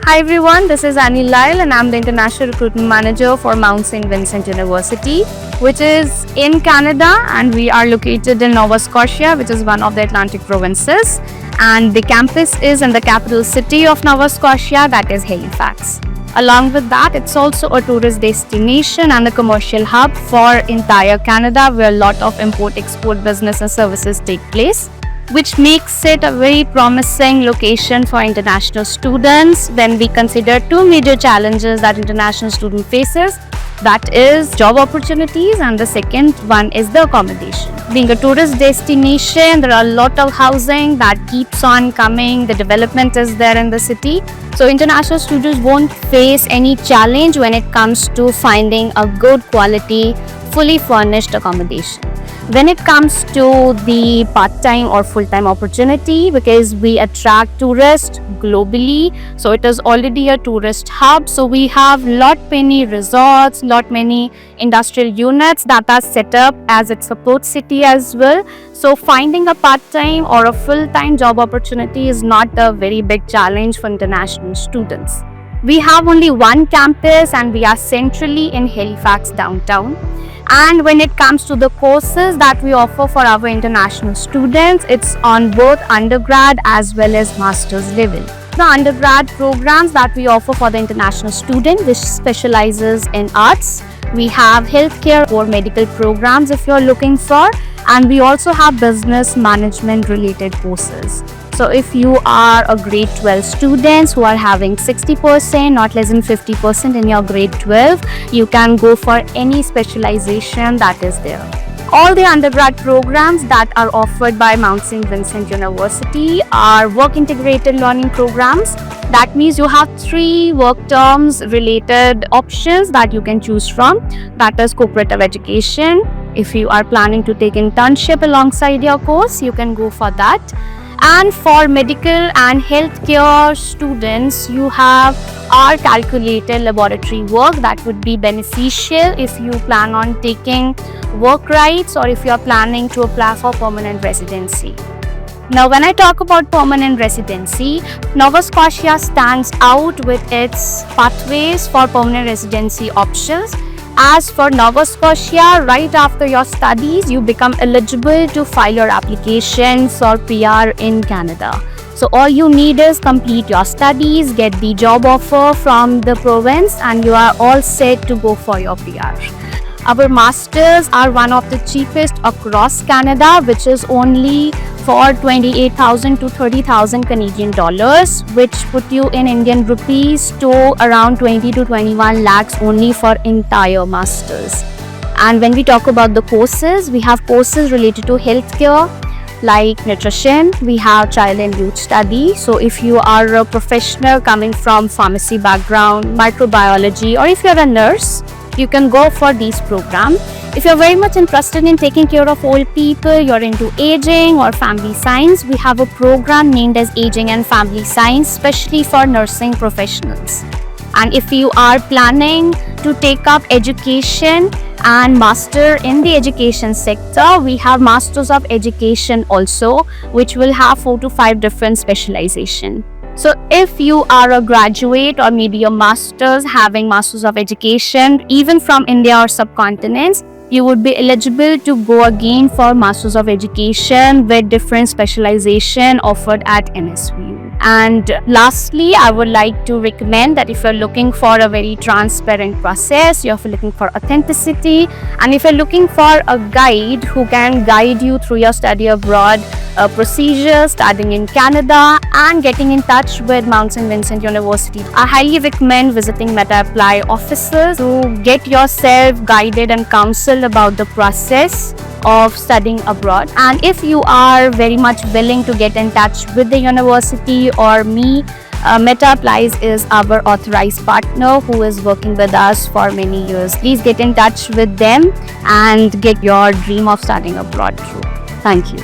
Hi everyone, this is Annie Lyle and I'm the International Recruitment Manager for Mount St. Vincent University, which is in Canada, and we are located in Nova Scotia, which is one of the Atlantic provinces. And the campus is in the capital city of Nova Scotia, that is Halifax. Along with that, it's also a tourist destination and a commercial hub for entire Canada, where a lot of import-export business and services take place, which makes it a very promising location for international students when we consider two major challenges that international student faces. That is job opportunities, and the second one is the accommodation. Being a tourist destination, there are a lot of housing that keeps on coming. The development is there in the city. So international students won't face any challenge when it comes to finding a good quality, fully furnished accommodation. When it comes to the part-time or full-time opportunity, because we attract tourists globally, so it is already a tourist hub. So we have lot many resorts, lot many industrial units that are set up as its support city as well. So finding a part-time or a full-time job opportunity is not a very big challenge for international students. We have only one campus and we are centrally in Halifax downtown. And when it comes to the courses that we offer for our international students, it's on both undergrad as well as master's level. The undergrad programs that we offer for the international student, which specializes in arts. We have healthcare or medical programs if you're looking for, and we also have business management related courses. So if you are a grade 12 students who are having 60%, not less than 50% in your grade 12, you can go for any specialization that is there. All the undergrad programs that are offered by Mount St. Vincent University are work integrated learning programs. That means you have 3 work terms related options that you can choose from. That is cooperative education. If you are planning to take internship alongside your course, you can go for that. And for medical and healthcare students, you have our calculated laboratory work that would be beneficial if you plan on taking work rights or if you are planning to apply for permanent residency. Now, when I talk about permanent residency, Nova Scotia stands out with its pathways for permanent residency options. As for Nova Scotia, right after your studies, you become eligible to file your application for PR in Canada. So all you need is complete your studies, get the job offer from the province, and you are all set to go for your PR. Our masters are one of the cheapest across Canada, which is only for 28,000 to 30,000 Canadian dollars, which put you in Indian rupees to around 20 to 21 lakhs only for entire masters. And when we talk about the courses, we have courses related to healthcare like nutrition, we have child and youth study. So if you are a professional coming from pharmacy background, microbiology, or if you're a nurse, you can go for these programs. If you're very much interested in taking care of old people, you're into aging or family science, we have a program named as Aging and Family Science, especially for nursing professionals. And if you are planning to take up education and master in the education sector, we have Masters of Education also, which will have 4 to 5 different specializations. So if you are a graduate or maybe a master's having Masters of Education, even from India or subcontinents, you would be eligible to go again for Masters of Education with different specialization offered at NSVU. And lastly, I would like to recommend that if you're looking for a very transparent process, you're looking for authenticity, and if you're looking for a guide who can guide you through your study abroad procedure, studying in Canada, and getting in touch with Mount St. Vincent University, I highly recommend visiting MetaApply offices to get yourself guided and counseled about the process of studying abroad. And if you are very much willing to get in touch with the university or me, MetaApply is our authorized partner who is working with us for many years. Please get in touch with them and get your dream of studying abroad through. Thank you.